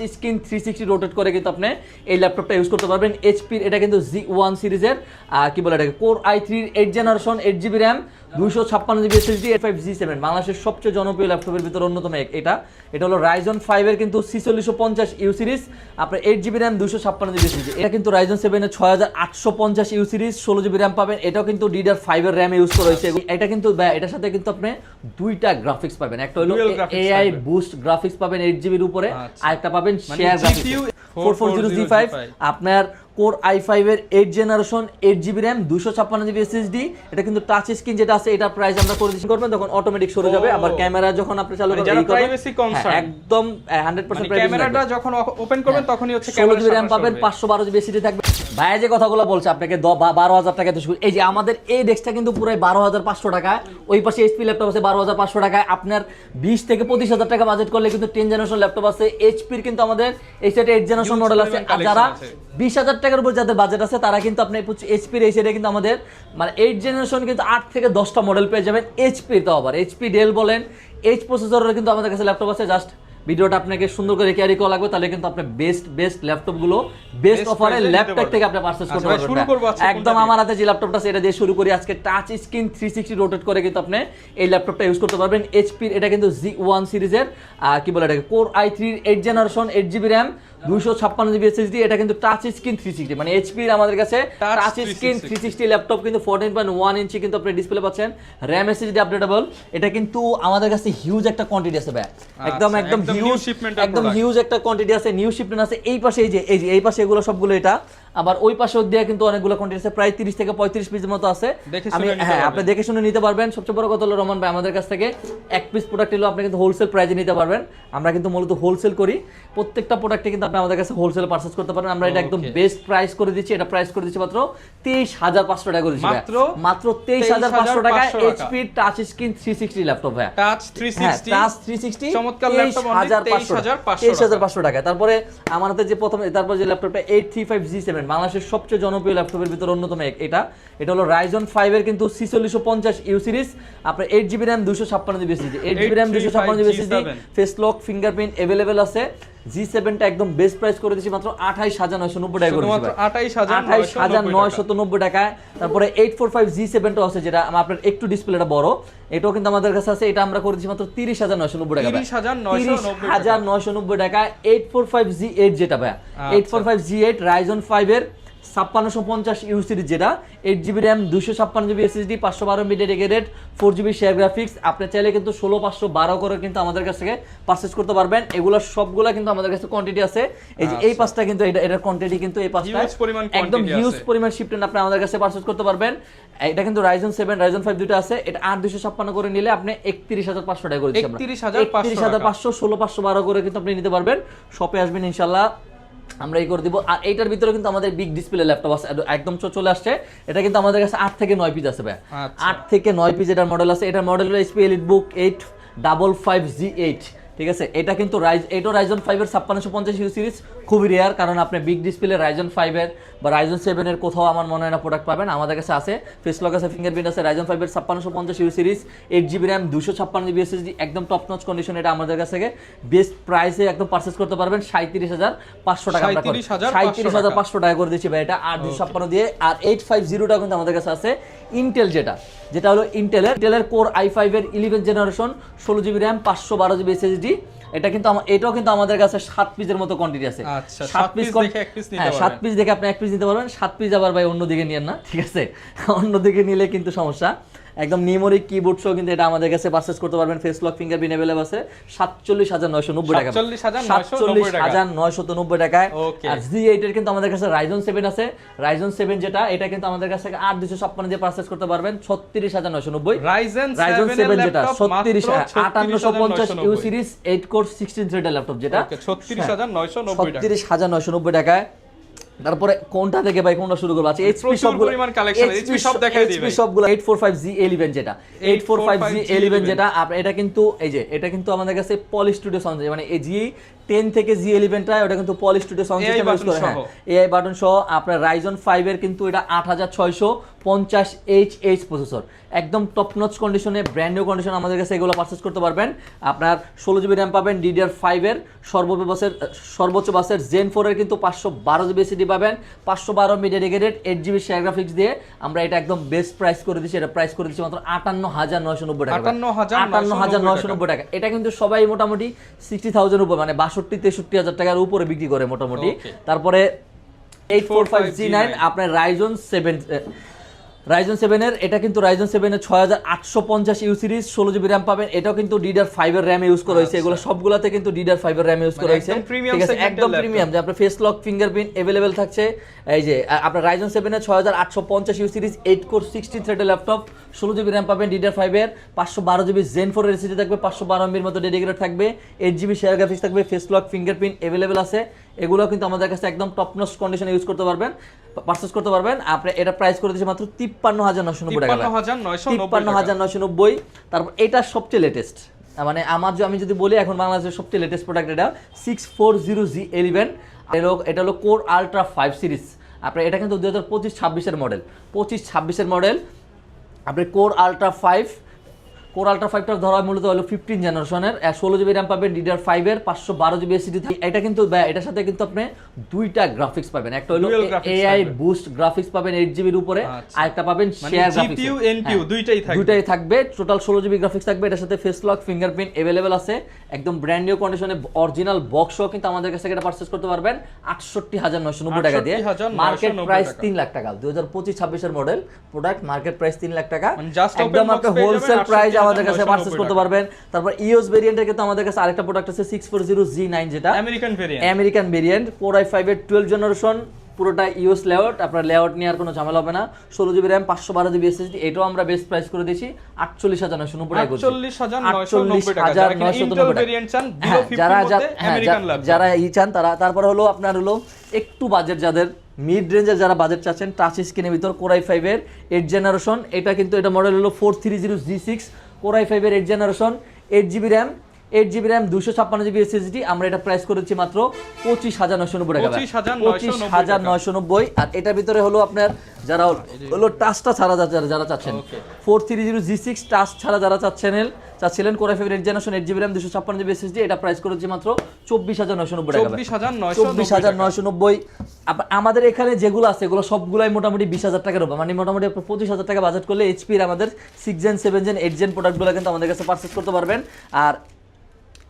Screen 360 rotate করে কিন্তু আপনি এই ল্যাপটপটা ইউজ করতে পারবেন। এইচপির এটা কিন্তু Z1 সিরিজের কি বলে এটাকে core i3 8 generation 8GB RAM 256GB SSD A5 G7 বাংলাদেশের সবচেয়ে জনপ্রিয় ল্যাপটপের ভিতরে অন্যতম এটা হলো Ryzen 5 এর কিন্তু 4650U সিরিজ আপনার 8GB RAM 256GB SSD। এটা কিন্তু Ryzen 7 এর 6850U সিরিজ 16GB RAM পাবেন। এটাও কিন্তু DDR5 এর RAM ইউজ করা হয়েছে। এটা কিন্তু এটার সাথে কিন্তু আপনি দুইটা গ্রাফিক্স পাবেন, একটা হলো AI বুস্ট গ্রাফিক্স পাবেন 8GB এর উপরে, আরেকটা পাবেন শেয়ার গ্রাফিক্স 4400G5 আপনার কোর i5 এর 8 generation 8GB RAM 256GB SSD। এটা কিন্তু টাচ স্ক্রিন যেটা আছে এটা প্রাইস আমরা করে দিচ্ছি করবেন তখন অটোমেটিক শুরু যাবে। আবার ক্যামেরা যখন আপনি চালু করবেন যারা প্রাইভেসি কনসার্ন একদম 100% প্রাইভেসি, ক্যামেরাটা যখন ওপেন করবেন তখনই হচ্ছে ক্যামেরা 16GB RAM পাবেন 512GB SSD থাকবে। ভাই যে কথাগুলো বলছে আপনাকে 12000 টাকা দিয়ে শুরু। এই যে আমাদের এই ডেস্কটা কিন্তু পুরো 12500 টাকা, ওই পাশে এইচপি ল্যাপটপ আছে 12500 টাকায়। আপনার 20 থেকে 25000 টাকা বাজেট করলে কিন্তু 10 জেনারেশন ল্যাপটপ আছে। এইচপির কিন্তু আমাদের এই সেটে 8 জেনারেশন মডেল আছে। আর যারা 20000 টাকার উপর যাদের বাজেট আছে তারা কিন্তু আপনি এইচপির এই সেটে কিন্তু আমাদের মানে 8 জেনারেশন কিন্তু 8 থেকে 10টা মডেল পেয়ে যাবেন এইচপির। তো আবার এইচপি ডেল বলেন এইচ প্রসেসরের কিন্তু আমাদের কাছে ল্যাপটপ আছে। জাস্ট ভিডিওটা আপনাকে সুন্দর করে ক্যারি করা লাগবে, তাহলে কিন্তু আপনি বেস্ট ল্যাপটপগুলো বেস্ট অফারে ল্যাপটপ থেকে আপনি পারচেজ করতে পারবেন। একদম আমার হাতে যে ল্যাপটপটা আছে এটা দিয়ে শুরু করি আজকে। টাচ স্ক্রিন 360 রোটেট করে কিন্তু আপনি এই ল্যাপটপটা ইউজ করতে পারবেন। এইচপির এটা কিন্তু Z1 সিরিজের কি বলে এটাকে core i3 8 generation 8GB RAM 256GB SSD। এটা কিন্তু টাচ স্ক্রিন 360 মানে এইচপির আমাদের কাছে টাচ স্ক্রিন 360 ল্যাপটপ কিন্তু 14.1 ইঞ্চি কিন্তু আপনি ডিসপ্লে পাচ্ছেন। RAM SSD updatable. এটা কিন্তু আমাদের কাছে হিউজ একটা কোয়ান্টিটি আছে ভাই, একদম হিউজ একটা কোয়ান্টিটি আছে, নিউ শিপমেন্ট আছে। এই পাশে এই পাশে এগুলো সবগুলো এটা, আবার ওই পাশে দিয়ে কিন্তু অনেকগুলো কোয়ান্টিটি আছে, প্রায় 30 থেকে 35 পিসের মতো আছে। আমি আপনি দেখে শুনে নিতে পারবেন। সবচেয়ে বড় কথা হলো রহমান ভাই আমাদের কাছ থেকে এক পিস প্রোডাক্ট হলো আপনি কিন্তু হোলসেল প্রাইসে নিতে পারবেন। আমরা কিন্তু মূলত হোলসেল করি, প্রত্যেকটা প্রোডাক্টে কিন্তু আপনি আমাদের কাছে হোলসেল পারচেজ করতে পারেন। আমরা এটা একদম বেস্ট প্রাইস করে দিচ্ছি। এটা প্রাইস করে দিচ্ছি মাত্র 23500 টাকা করে দিচ্ছি, মাত্র 23500 টাকা। এইচপি টাচ স্ক্রিন 360 ল্যাপটপ ভাই, টাচ 360 চমৎকার ল্যাপটপ 23500 টাকা। তারপরে আমার হাতে যে প্রথম তারপর যে ল্যাপটপটা 835G7 বাংলাদেশের সবচেয়ে জনপ্রিয় ল্যাপটপের ভিতরে অন্যতম এটা হলো Ryzen 5 এর কিন্তু 4650U সিরিজ আপনার 8GB RAM 256GB SSD 8GB RAM 256GB SSD face lock fingerprint available আছে। G7 টা একদম বেস্ট প্রাইস করে দিয়েছি মাত্র 28990 টাকা করে দিয়েছি, 28990 টাকায়। তারপরে 845G7 টা আছে যেটা আপনার একটু ডিসপ্লেটা বড়, এটাও কিন্তু আমাদের কাছে আছে। এটা আমরা করে দিয়েছি মাত্র 30990 টাকা, 30990 টাকায়। 845G8 যেটা ভাই 845G8 Ryzen 5 এর 5650U সিরিজ যেটা 8GB RAM 256GB SSD 512MB dedicated 4GB share graphics. আপনি চাইলে কিন্তু 16512 করে কিন্তু আমাদের কাছ থেকে পারচেজ করতে পারবেন। এগুলো সবগুলা কিন্তু আমাদের কাছে কোয়ান্টিটি আছে। এই যে এই পাঁচটা কিন্তু এটার কোয়ান্টিটি কিন্তু এই পাঁচটা একদম হিউজ পরিমাণ শিপমেন্ট আপনি আমাদের কাছে পারচেজ করতে পারবেন। এটা কিন্তু Ryzen 7 Ryzen 5 দুটো আছে। এটা 8256 করে নিলে আপনি 31500 টাকা করে দিচ্ছি আমরা, 31500 16512 করে কিন্তু আপনি নিতে পারবেন। শপে আসবেন ইনশাআল্লাহ আমরা এই করে দিব। আর এইটার ভিতরে কিন্তু আমাদের বিগ ডিসপ্লে ল্যাপটপ আছে একদম চলে আসছে। এটা কিন্তু আমাদের কাছে 8 থেকে 9 পিস আছে ভাই, 8 থেকে 9 পিস এটার মডেল আছে। এটার মডেল হলো HP EliteBook 855G8, ঠিক আছে। এটা কিন্তু Ryzen 5 এর 5650U সিরিজ খুবই রেয়ার, কারণ আপনি বিগ ডিসপ্লে Ryzen 5 এর বা Ryzen 7 এর কোথাও আমার মনে হয় না প্রোডাক্ট পাবেন। আমাদের কাছে আছে, ফেস লক আছে, ফিঙ্গারপ্রিন্ট আছে। Ryzen 5 এর 5650U series 8GB RAM 256GB SSD একদম টপ নচ কন্ডিশন। এটা আমাদের কাছে থেকে বেস্ট প্রাইসে একদম পারচেজ করতে পারবেন 37500 টাকা, 37500 টাকা করে দিচ্ছি ভাই এটা 8256 দিয়ে। আর 850 টা কিন্তু আমাদের কাছে আছে ইন্টেল যেটা হলো ইন্টেলের কোর i5 এর 11 generation 16GB RAM 512GB SSD। এটাও কিন্তু আমাদের কাছে 7 পিসের মতো কোয়ান্টিটি আছে। 7 পিস দেখে এক পিস নিতে পারবেন, 7 পিস দেখে আপনি এক পিস নিতে পারবেন। 7 পিস আবার ভাই অন্যদিকে নিয়েন না, ঠিক আছে, অন্যদিকে নিলে কিন্তু সমস্যা। একদম নিউমেরিক কিবোর্ড সহ কিন্তু এটা আমাদের কাছে পারচেজ করতে পারবেন। ফেস লক ফিঙ্গারপ্রিন্ট अवेलेबल আছে 47990 টাকা, 47990 টাকায়। আর Z8 এর কিন্তু আমাদের কাছে Ryzen 7 আছে। Ryzen 7 যেটা এটা কিন্তু আমাদের কাছে 8256 দিয়ে পারচেজ করতে পারবেন 36990। Ryzen 7 যেটা 5850U সিরিজ 8 কোর 16 থ্রেডের ল্যাপটপ যেটা 36990 টাকায়। তারপরে কোনটা থেকে ভাই কোনটা শুরু করব? আচ্ছা এইচপি সবগুলো এইচপি সব দেখাই দিই ভাই। সবগুলো 845G11 যেটা 845G11 যেটা এটা কিন্তু এই যে এটা কিন্তু আমাদের কাছে পলি স্টুডিও সাউন্ড মানে এই G 10 থেকে জি11টা ওটা কিন্তু পলি স্টুডিও সাউন্ড সিস্টেম ইউজ করে, হ্যাঁ এআই বাটন সহ। আপনার রাইজন 5 এর কিন্তু এটা 8650Hz প্রসেসর, একদম টপ নচ কন্ডিশনে, ব্র্যান্ড নিউ কন্ডিশন আমাদের কাছে এগুলো পারচেজ করতে পারবেন। আপনার 16GB র্যাম পাবেন, DDR5 এর সর্বোচ্চ বাসের Zen 4 এর কিন্তু 512GB SSD পাবেন, 512 ডেডিকেটেড 8GB শেয়ার গ্রাফিক্স দিয়ে আমরা এটা একদম বেস্ট প্রাইস করে দিচ্ছি। এটা প্রাইস করে দিচ্ছি মাত্র 58990 টাকা, 58990 টাকা। এটা কিন্তু সবাই মোটামুটি 60,000 উপর, মানে 62-63 টাকার উপরে বিক্রি করে মোটামুটি। তারপরে 845G9 আপনার রাইজন 7 এর, এটা কিন্তু রাইজন 7 এর 6850U সিরিজ 16GB র্যাম পাবেন। এটাও কিন্তু DDR5 এর র্যাম ইউজ করা হয়েছে, এগুলো সবগুলাতে কিন্তু DDR5 এর র্যাম ইউজ করা হয়েছে, ঠিক আছে একদম প্রিমিয়াম, যে আপনার ফেস লক ফিঙ্গারপ্রিন্ট अवेलेबल থাকছে। এই যে আপনার রাইজন 7 এর 6850U সিরিজ 8 কোর 16 থ্রেডের ল্যাপটপ, 16GB র্যাম পাবেন, DDR5 এর 512GB Zen 4 এর SSD থাকবে, 512 MB এর মতো ডেডিকেটেড থাকবে, 8GB শেয়ার গ্রাফিক্স থাকবে, ফেস লক ফিঙ্গারপ্রিন্ট अवेलेबल আছে। এগুলো কিন্তু আমাদের কাছে একদম টপ নচ কন্ডিশনে ইউজ করতে পারবেন, পারচেজ করতে পারবেন। আপনি এটা প্রাইস করে দিয়েছে মাত্র 53990 টাকা, 53990। তারপর এটা সবচেয়ে লেটেস্ট, মানে আমি যদি বলি এখন বাংলাদেশের সবচেয়ে লেটেস্ট প্রোডাক্ট এটা 640G11, এটা হলো কোর আলট্রা 5 সিরিজ। আপনার এটা কিন্তু 2025-26 এর মডেল, 25-26 এর মডেল। আপনি কোর আলট্রা 5টা ধরা হয় মূলত হলো 15 জেনারেশনের, 16GB র্যাম পাবেন, DDR5 এর 512GB SSD। এটা কিন্তু এটার সাথে কিন্তু আপনি দুইটা গ্রাফিক্স পাবেন, একটা হলো AI বুস্ট গ্রাফিক্স পাবেন 8GB এর উপরে, আর একটা পাবেন শেয়ার গ্রাফিক্স, GPU NPU দুইটাই থাকবে, টোটাল 16GB গ্রাফিক্স থাকবে। এটার সাথে ফেস লক ফিঙ্গারপ্রিন্ট अवेलेबल আছে, একদম ব্র্যান্ড নিউ কন্ডিশনে, অরিজিনাল বক্সও কিন্তু আমাদের কাছে এটা পারচেজ করতে পারবেন 68990 টাকা দিয়ে। মার্কেট প্রাইস 3 লাখ টাকা, 2025-26 এর model product, market price 3 lakh টাকা, একদম আপনি হোলসেল প্রাইস আমাদের কাছে পারচেজ করতে পারবেন। তারপর ইওস ভেরিয়েন্টের কিন্তু আমাদের কাছে আরেকটা প্রোডাক্ট আছে 640G9, যেটা আমেরিকান ভেরিয়েন্ট, Core i5 এর 12 জেনারেশন, পুরোটা ইউএস লেআউট, আপনার লেআউট নিয়ে আর কোনো ঝামেলা হবে না, 16GB র্যাম 512GB SSD। এটাও আমরা বেস্ট প্রাইস করে দিয়েছি 48,990 টাকা, 48,990 টাকা। যারা চান তারা, তারপর হলো আপনার হলো একটু বাজেট, যাদের মিড রেঞ্জের যারা বাজেট চাচ্ছেন, টাচ স্ক্রিনের ভিতর Core i5 এর 8 জেনারেশন, এটা কিন্তু এটা মডেল হলো 430G6, Core i5 এর 8 generation, 8GB RAM, 256GB SSD। আমরা এটা প্রাইস করেছি মাত্র 25,990 টাকা, 25,990। আর এটার ভিতরে হলো আপনার যারা হলো টাচটা ছাড়া যারা চাচ্ছেন, 430G6 টাচ ছাড়া যারা চাচ্ছিলেন Core i5 8 generation, 8GB RAM, 256GB SSD, এটা প্রাইস করেছি মাত্র 24,990 টাকা, 24,990। আমাদের এখানে যেগুলো আছে এগুলো সবগুলাই মোটামুটি 20,000 টাকার উপর, মানে মোটামুটি 25,000 টাকা বাজেট করলে এইচপি এর আমাদের 6 জেন 7 জেন 8 জেন প্রোডাক্টগুলো কিন্তু আমাদের কাছে পারচেজ করতে পারবেন। আর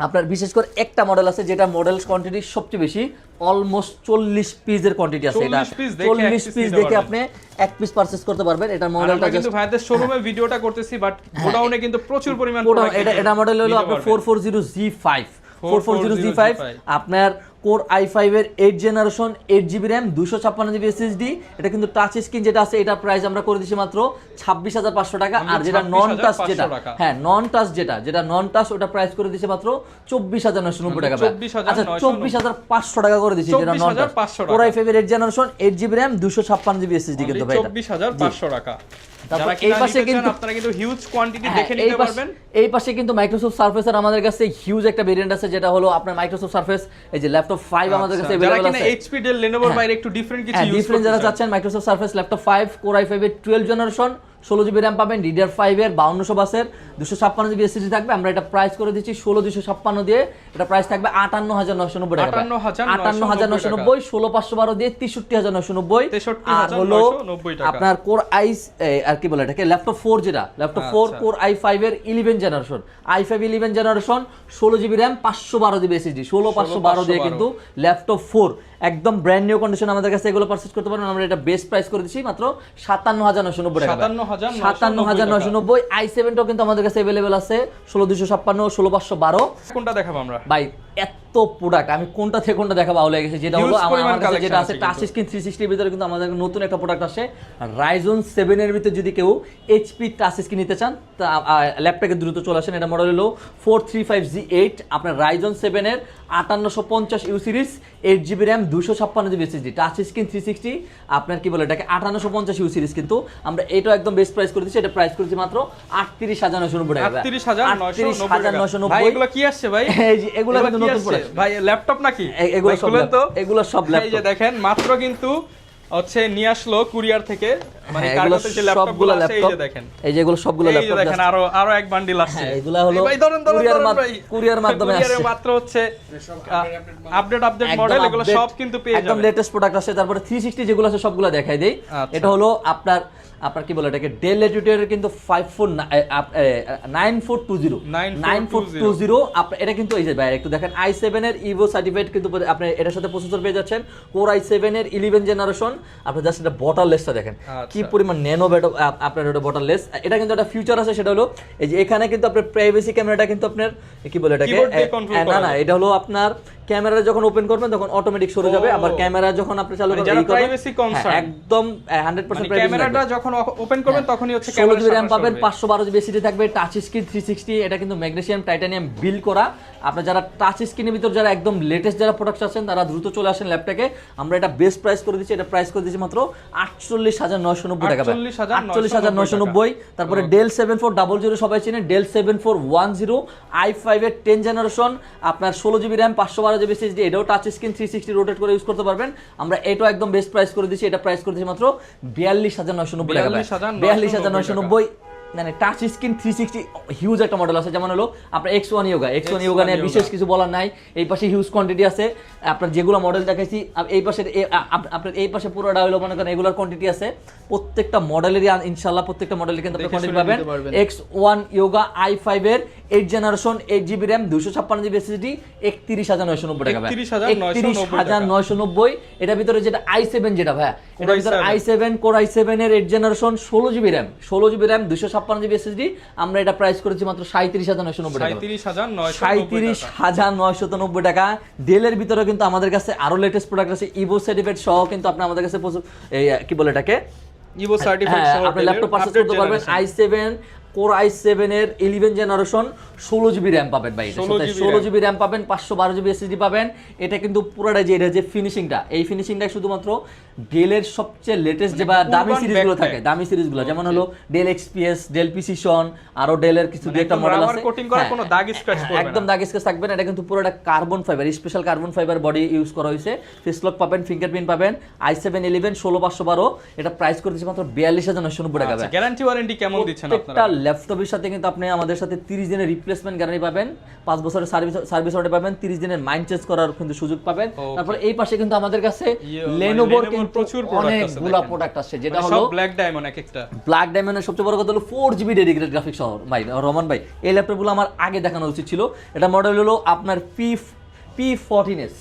আপনার বিশেষ করে একটা মডেল আছে যেটা মডেল কোয়ান্টিটি সবচেয়ে বেশি, অলমোস্ট 40 পিসের কোয়ান্টিটি আছে, এটা 40 পিস দেখে আপনি এক পিস পারচেজ করতে পারবেন। এটা মডেলটা কিন্তু ভাইদের শোরুমে ভিডিওটা করতেছি, বাট গোডাউনে কিন্তু প্রচুর পরিমাণ এটা মডেল হলো আপনার 440G5, 440G5 আপনার Core i5 এর 8 generation, 8GB RAM, 256GB SSD। এটা কিন্তু টাচ স্ক্রিন যেটা আছে, এটা প্রাইস আমরা করে দিছি মাত্র 26,500 টাকা। আর যেটা নন টাচ, যেটা নন টাচ ওটা প্রাইস করে দিছি মাত্র 24,990 টাকা। আচ্ছা 24,500 টাকা করে দিছি যেটা নন টাচ, Core i5 এর 8 generation, 8GB RAM, 256GB SSD কিন্তু ভাই, 24,500 টাকা। তারপর এই পাশে কিন্তু আপনারা কিন্তু হিউজ কোয়ান্টিটি দেখে নিতে পারবেন। এই পাশে কিন্তু মাইক্রোসফট সারফেস এর আমাদের কাছে হিউজ একটা ভেরিয়েন্ট আছে, যেটা হলো আপনার মাইক্রোসফট সারফেস, এই যে ল্যাপটপ 5 আমাদের কাছে अवेलेबल আছে। যারা কিনা এইচপি ডেল লেনোভোর বাইরে একটু ডিফারেন্ট কিছু ইউজ করতে যারা চাচ্ছেন, Microsoft surface laptop 5 Core i5 এর 12 জেনারেশন, 16GB র্যাম পাবেন, DDR5 এর 5200 বাসের, 256GB SSD থাকবে। আমরা এটা প্রাইস করে দিচ্ছি 16,256 দিয়ে, এটা প্রাইস থাকবে 58,990 টাকা, 58,990, 16,512 দিয়ে 63,990। আর হলো আপনার Core i আর কি বলে এটাকে ল্যাপটপ 4, যেটা ল্যাপটপ 4 Core i5 এর 11 generation, i5 11 generation, 16GB RAM, 512GB SSD, 16,512 দিয়ে কিন্তু ল্যাপটপ 4 একদম ব্র্যান্ড নিউ কন্ডিশন আমাদের কাছে এগুলো পারচেজ করতে পারেন। আমরা এটা বেস্ট প্রাইস করে দিচ্ছি মাত্র 57,990 টাকা, 57,990। i7 টাও কিন্তু আমাদের কাছে अवेलेबल আছে, 16,256, 16,512। কোনটা দেখাবো আমরা ভাই? এত প্রোডাক্ট আমি কোনটা থেকে কোনটা দেখাবো আউলে গেছে, যেটা হলো আমার কাছে যেটা আছে টাচ স্ক্রিন 360 এর ভিতরে কিন্তু আমাদের নতুন একটা প্রোডাক্ট আসে, Ryzen 7 এর ভিতরে যদি কেউ এইচপি টাচ স্ক্রিন নিতে চান তা ল্যাপটপে দ্রুত চলে আসেন। এটা মডেল হলো 435G8, আপনার Ryzen 7 এর 5850U series, 8GB RAM, 256GB SSD, touch screen 360, আপনার কি বলে এটাকে 5850U সিরিজ। কিন্তু আমরা এটাও একদম বেস্ট প্রাইস করে দিচ্ছি, এটা প্রাইস করেছি মাত্র 38,990 টাকা, 38,990 টাকা। ভাই এগুলো কি আসছে ভাই? এই যে এগুলো কিন্তু নতুন প্রোডাক্ট, ভাই ল্যাপটপ নাকি এগুলো ভাই, সব খুলেন তো। এগুলো সব এই যে ল্যাপটপ, দেখেন মাত্র কিন্তু হচ্ছে নিয়ে আসলো কুরিয়ার থেকে, মানে হ্যাঁ, কার্গোতে এগুলো যে ল্যাপটপগুলো সবগুলো আছে এই যে ল্যাপটপ, দেখেন, এই যে এগুলো সবগুলো এই যে ল্যাপটপ দেখেন আরো এক বান্ডিল আসছে। হ্যাঁ, এগুলা হলো এই ধরেন কুরিয়ার মাধ্যমে কুরিয়ারে আসছে। মাত্র হচ্ছে আপডেট মডেল, একদম এগুলো update, সব কিন্তু পেয়ে একদম যাবেন। লেটেস্ট প্রোডাক্ট আছে। তারপরে 360 যেগুলো আছে সবগুলো দেখাই দেই। আচ্ছা। এটা হলো আপনার কি বলে এটাকে, ডেল ল্যাটিটিউডের কিন্তু 9420 9420 আপনার এটা কিন্তু এই যে ভাই একটু দেখেন i7 এর ইভো সার্টিফাইড কিন্তু আপনি এটার সাথে প্রসেসর পেয়ে যাচ্ছেন, কোর i7 এর 11 জেনারেশন। আপনি জাস্ট এটা বটললেসটা দেখেন কি পরিমাণ ন্যানো আপনার এটা বটললেস। এটা কিন্তু একটা ফিউচার আছে, সেটা হলো এই যে এখানে কিন্তু আপনার প্রাইভেসি ক্যামেরাটা কিন্তু আপনার কি বলে এটাকে, Keyboard দিয়ে control করা না যায়। এটা হলো আপনার ক্যামেরা যখন ওপেন করবেন তখন অটোমেটিক সরে যাবে, আবার ক্যামেরা যখন আপনি চালু মানে করবেন যারা এই করবেন, privacy concern, হ্যাঁ, একদম 100% মানে প্রাইভেসি ক্যামেরাটা যখন ওপেন করবেন তখনই হচ্ছে 16 ক্যামেরা জিবি র্যাম পাবেন, 512 জিবি এসএসডি থাকবে, টাচ স্ক্রিন 360। এটা কিন্তু ম্যাগনেসিয়াম টাইটানিয়াম বিল করা। আপনারা যারা টাচ স্ক্রিনের ভিতর যারা একদম লেটেস্ট যারা প্রোডাক্ট আছেন তারা দ্রুত চলে আসেন ল্যাপটপে। আমরা এটা বেস্ট প্রাইস করে দিচ্ছি, এটা প্রাইস করে দিচ্ছি মাত্র 48990 টাকা, 48990। তারপরে ডেল 7400 সবাই চেনেন, ডেল 7410 i5 এর 10 জেনারেশন, আপনার 16 জিবি র্যাম 512 জিবি এসএসডি, এটাও টাচ স্ক্রিন 360 রোটেট করে ইউজ করতে পারবেন। আমরা এটাও একদম বেস্ট প্রাইস করে দিচ্ছি, এটা প্রাইস করে দিচ্ছি মাত্র 42990 টাকা, 42990। মানে টাচ স্ক্রিন 360 হিউজ একটা মডেল আছে, যেমন হলো আপনার X1 Yoga নিয়ে বিশেষ কিছু বলার নাই। এই পাশে হিউজ কোয়ান্টিটি আছে, আপনার যেগুলো মডেল দেখাইছি এই পাশে আপনার এই পাশে পুরোটা হলো মনে করেন এগুলোর কোয়ান্টিটি আছে। প্রত্যেকটা মডেলেরই ইনশাআল্লাহ প্রত্যেকটা মডেলের কিন্তু আপনি কোয়ান্টিটি পাবেন। X1 Yoga i5 এর 8 generation 8 GB RAM 256 GB SSD 31990 টাকা, 31990। এটার ভিতরে যেটা i7 যেটা ভাই, এটার ভিতরে i7 কোর i7 এর 8 generation 16 GB RAM 256 GB SSD, আমরা এটা প্রাইস করেছি মাত্র 37990 টাকা, 37990 টাকা। ডেলের ভিতরে কিন্তু আমাদের কাছে আরো লেটেস্ট প্রোডাক্ট আছে, ইভো সার্টিফাইড সহ কিন্তু আপনি আমাদের কাছে এই কি বলে এটাকে, ইভো সার্টিফাইড সহ আপনি ল্যাপটপ পারচেজ করতে পারবেন। i7 কোর i7 এর 11 জেনারেশন 16 জিবি র্যাম পাবেন ভাই, 16 জিবি র্যাম পাবেন, 512 জিবি এসএসডি পাবেন। এটা কিন্তু পুরোটা যে এটা যে ফিনিশিংটা, এই ফিনিশিংটা শুধুমাত্র ডেলের সবচেয়ে লেটেস্ট যে বা দামি সিরিজগুলো থাকে, দামি সিরিজগুলো যেমন হলো ডেল এক্সপিএস, ডেল প্রিসিশন, আরো ডেলের কিছু দুই একটা মডেল আছে, কোটিং করা কোনো দাগ স্ক্র্যাচ পড়বে না, একদম দাগ স্ক্র্যাচ থাকবে না। এটা কিন্তু পুরোটা carbon fibre, special carbon fibre body use করা হয়েছে। ফেস লক পাবেন, ফিঙ্গারপ্রিন্ট পাবেন। i7 11 16512, এটা প্রাইস করে দিচ্ছি মাত্র 42990 টাকা। গ্যারান্টি ওয়ারেন্টি কেমন দিচ্ছেন আপনারা? প্রত্যেকটা ল্যাপটপের সাথে কিন্তু আপনি আমাদের সাথে 30 দিনের রিপ্লেসমেন্ট গ্যারান্টি পাবেন, 5 বছরের সার্ভিস ওয়ারেন্টি পাবেন, 30 দিনের মাইন্ড চেঞ্জ করার কিন্তু সুযোগ পাবেন। তারপর এই পাশে কিন্তু আমাদের কাছে লেনোভোর কিন্তু প্রচুর অনেকগুলো প্রোডাক্ট আছে, যেটা হলো সব ব্ল্যাক ডায়মন্ড। একটা ব্ল্যাক ডায়মন্ডের সবচেয়ে বড় কথা হলো 4GB ডেডিকেটেড গ্রাফিক্স সহ। ভাই রহমান ভাই, এই ল্যাপটপগুলো আমার আগে দেখানো উচিত ছিল। এটা মডেল হলো আপনার P14s,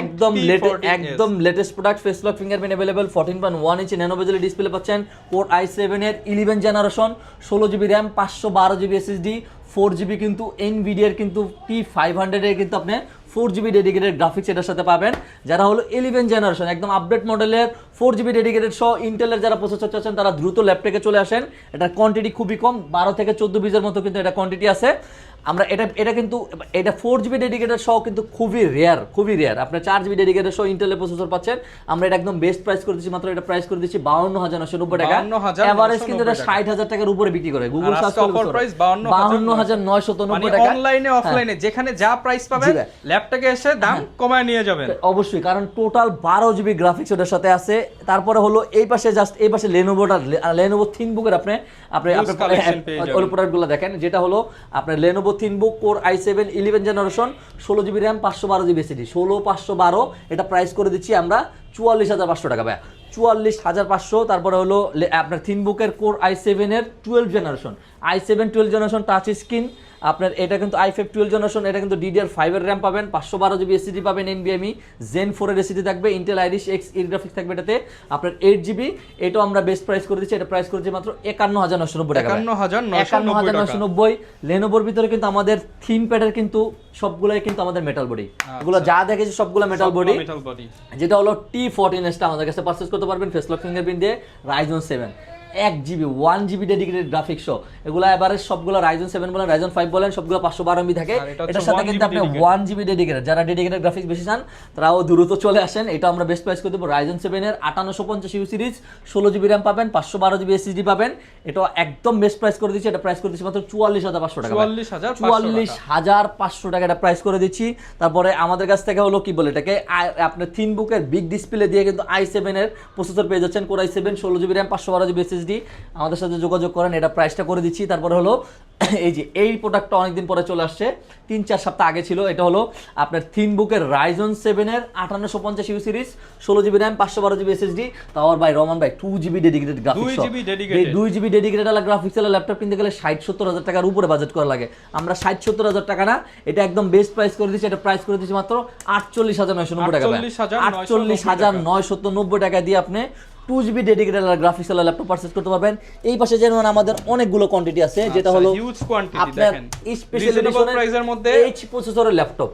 একদম latest product, face lock fingerprint available, 14.1 ইঞ্চি ন্যানো বেজেল ডিসপ্লে পাচ্ছেন, কোর i7 এর 11 generation 16 GB RAM 512 GB SSD 4GB কিন্তু এনভিডিয়ার কিন্তু P500 এর কিন্তু আপনি 4GB ডেডিকেটেড গ্রাফিক্স এটার সাথে পাবেন। যারা হলো 11 জেনারেশন একদম আপডেট মডেলের 4GB ডেডিকেটেড সহ ইন্টেলের যারা প্রসেসর চাচ্ছেন তারা দ্রুত ল্যাপটপে চলে আসেন। এটার কোয়ান্টিটি খুবই কম, 12 থেকে 14 পিসের মতো কিন্তু এটা কোয়ান্টিটি আছে। আমরা এটা কিন্তু এটা 4GB ডেডিকেটেড সহ কিন্তু খুবই রেয়ার। আপনার 4GB ডেডিকেটেড সহ ইন্টেলের প্রসেসর পাচ্ছেন। আমরা এটা একদম বেস্ট প্রাইস করে দিচ্ছি, মাত্র এটা প্রাইস করে দিচ্ছি 52990 টাকা। এভারেজ কিন্তু এটা 60000 টাকার উপরে বিক্রি করে, গুগল সার্চ করলে অফার প্রাইস 52990 টাকা। অনলাইনে অফলাইনে যেখানে যা প্রাইস পাবেন ল্যাপটপে এসে দাম কমায় নিয়ে যাবেন অবশ্যই, কারণ টোটাল 12GB গ্রাফিক্স ওটার সাথে আছে। তারপরে হলো এই পাশে লেনোভো থিনবুকের আপনি ওই প্রোডাক্টগুলো দেখেন, যেটা হলো আপনার Lenovo থিনবুক core i7 11 generation 16GB RAM 512 GB SSD 16512, এটা প্রাইস করে দিচ্ছি আমরা 44500 টাকা ভাই, 44500। তারপরে হলো আপনার থিনবুকের কোর i7 এর 12 জেনারেশন টাচ স্ক্রিন, আপনার এটা কিন্তু i5 12 জেনারেশন, এটা কিন্তু DDR5 এর র্যাম পাবেন, 512 জিবি এসএসডি পাবেন, NVMe Zen 4 এর এসএসডি থাকবে, Intel Iris X এর গ্রাফিক্স থাকবে এটাতে, আপনার 8GB। এটাও আমরা বেস্ট প্রাইস করে দিচ্ছি, এটা প্রাইস করেছি মাত্র 51990 টাকা, 51990। লেনোভোর ভিতরে কিন্তু আমাদের থিনপ্যাডের কিন্তু সবগুলাই কিন্তু আমাদের মেটাল বডি, এগুলো যা দেখেছি সবগুলো মেটাল বডি, যেটা হলো T14s টা আমাদের কাছে পারচেজ করতে পারবেন ফেস লক ফিঙ্গারপ্রিন্ট দিয়ে, Ryzen 7 1 GB 1 GB dedicated graphics সহ, এগুলো এবারে সবগুলো রাইজেন 7 বলেন রাইজেন 5 বলেন সবগুলো 512 MB থাকে। এটার সাথে কিন্তু আপনি 1 GB ডেডিকেটেড, যারা ডেডিকেটেড গ্রাফিক্স বেশি চান তারাও দ্রুত চলে আসেন। এটা আমরা বেস্ট প্রাইস করে দেবো রাইজেন 7 এর 5850U সিরিজ 16 GB RAM পাবেন, 512 GB SSD পাবেন। এটা একদম বেস্ট প্রাইস করে দিচ্ছি, এটা প্রাইস করে দিচ্ছি মাত্র 44500 টাকা। 44500 টাকা এটা প্রাইস করে দিচ্ছি। তারপরে আমাদের কাছ থেকে হলো কি বলে এটাকে আপনার থিনবুকের বিগ ডিসপ্লে দিয়ে কিন্তু i7 এর প্রসেসর পেয়ে যাচ্ছেন, Core i7 16 GB RAM 512 GB SSD। আমাদের সাথে যোগাযোগ করেন, এটা প্রাইসটা করে দিচ্ছি। তারপরে হলো এই যে এই প্রোডাক্টটা অনেকদিন পরে চলে আসছে, 3-4 সপ্তাহ আগে ছিল। এটা হলো আপনার থিনবুকের রাইজন 7 এর 5850U series 16 GB RAM 512 GB SSD। তাও ভাই রহমান ভাই 2 GB dedicated graphics, 2 GB dedicated আলা গ্রাফিক্স আলা ল্যাপটপ কিনতে গেলে 60-70 হাজার টাকার উপরে বাজেট করা লাগে। আমরা 60-70 হাজার টাকা না, এটা একদম বেস্ট প্রাইস করে দিচ্ছি। এটা প্রাইস করে দিচ্ছি মাত্র 48990 টাকা। 48990 টাকা দিয়ে আপনি 2 GB ডেডিকেটেড গ্রাফিক্স আলা ল্যাপটপ পারচেজ করতে পারবেন। এই পাশে যেমন আমাদের অনেকগুলো কোয়ান্টিটি আছে, যেটা হলো হিউজ কোয়ান্টিটি আপনার দেখেন স্পেশাল এডিশনের প্রাইসের মধ্যে H প্রসেসরের ল্যাপটপ,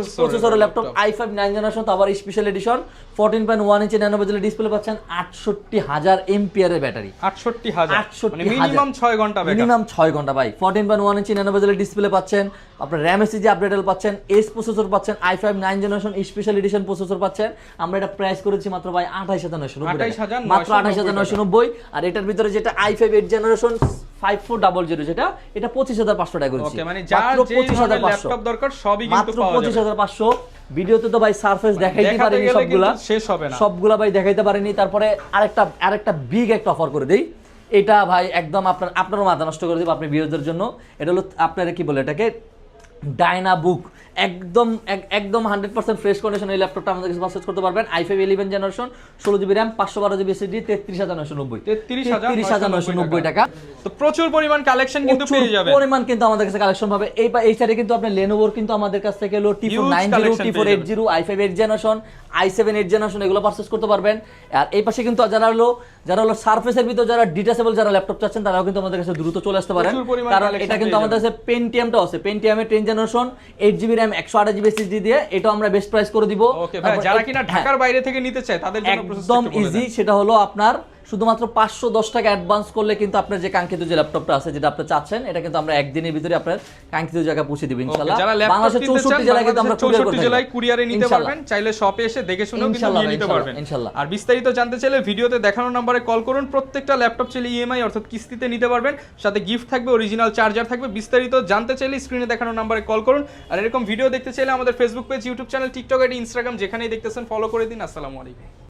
H প্রসেসরের ল্যাপটপ i5 9 জেনারেশন, তারপর স্পেশাল এডিশন 14.1 ইঞ্চি ন্যানো বেজেল ডিসপ্লে পাচ্ছেন, 68000 এমপিআর এর ব্যাটারি। 68000 মানে মিনিমাম 6 ঘন্টা ব্যাকআপ, মিনিমাম 6 ঘন্টা ভাই। 14.1 ইঞ্চি ন্যানো বেজেল ডিসপ্লে পাচ্ছেন, আপনার RAM SSD আপডেটেবল পাচ্ছেন, S প্রসেসর পাচ্ছেন, i5 9 generation special edition processor পাচ্ছেন। আমরা এটা প্রাইস করেছি মাত্র ভাই 28990 টাকা, মাত্র 28990। আর এটার ভিতরে যেটা i5 8 জেনারেশন 5400 যেটা, এটা 25500 টাকা করেছি। ওকে, মানে যার যে ল্যাপটপ দরকার সবই কিন্তু পাওয়া যাবে মাত্র 25500। ভিডিওতে তো ভাই সারফেস দেখাইতে পারিনি সবগুলা, শেষ হবে না সবগুলা ভাই দেখাইতে পারিনি। তারপরে আরেকটা বিগ একটা অফার করে দেই, এটা ভাই একদম আপনারও মাথা নষ্ট করে দেব আপনি ভিউয়ারদের জন্য। এটা হলো আপনারা কি বলে এটাকে ডায়নাবুক, একদম 100% ফ্রেশ কন্ডিশন এই ল্যাপটপটা আমাদের কাছে পারচেজ করতে পারবেন। i5 11 generation 16 GB RAM 512 GB SSD 33990 টাকা। তো প্রচুর পরিমাণ কালেকশন কিন্তু পেয়ে যাবেন, পরিমাণ কিন্তু আমাদের কাছে কালেকশন পাবে। এই সাইডে কিন্তু আপনি Lenovo কিন্তু আমাদের কাছ থেকে হলো T490 T480 i5 8 generation i7 8 generation এগুলো পারচেজ করতে পারবেন। আর এই পাশে কিন্তু যারা হলো সারফেসের ভিতর যারা ডিটাচেবল যারা ল্যাপটপ চাচ্ছেন তারাও কিন্তু আমাদের কাছে দ্রুত চলে আসতে পারেন, কারণ এটা কিন্তু আমাদের কাছে পেন্টিয়ামটাও আছে, পেন্টিয়ামের 10 generation 8 GB RAM 128 GB SSD দিয়ে, এটাও আমরা বেস্ট প্রাইস করে দিব। ওকে ভাই, যারা কিনা ঢাকার বাইরে থেকে নিতে চায় তাদের জন্য একদম ইজি, সেটা হলো আপনার শুধুমাত্র 510 টাকা অ্যাডভান্স করলে কিন্তু আপনার যে কাঙ্ক্ষিত যে ল্যাপটপটা আছে যেটা আপনি চাচ্ছেন, এটা কিন্তু আমরা একদিনের ভিতরে আপনার কাঙ্ক্ষিত জায়গায় পৌঁছে দিব ইনশাআল্লাহ। বাংলাদেশের 64 জেলায় কিন্তু আমরা 64 জেলায় কুরিয়ারে নিতে পারবেন, চাইলে শপে এসে দেখে শুনেও কিন্তু নিয়ে নিতে পারবেন ইনশাআল্লাহ। আর বিস্তারিত জানতে চাইলে ভিডিওতে দেখানো নম্বরে কল করুন। প্রত্যেকটা ল্যাপটপ চাইলে ইএমআই অর্থাৎ কিস্তিতে নিতে পারবেন, সাথে গিফট থাকবে, অরিজিনাল চার্জার থাকবে। বিস্তারিত জানতে চাইলে স্ক্রিনে দেখানো নম্বরে কল করুন। আর এরকম ভিডিও দেখতে চাইলে আমাদের Facebook page, YouTube channel, TikTok, Instagram যেখানেই দেখতেছেন ফলো করে দিন। আসসালামু আলাইকুম।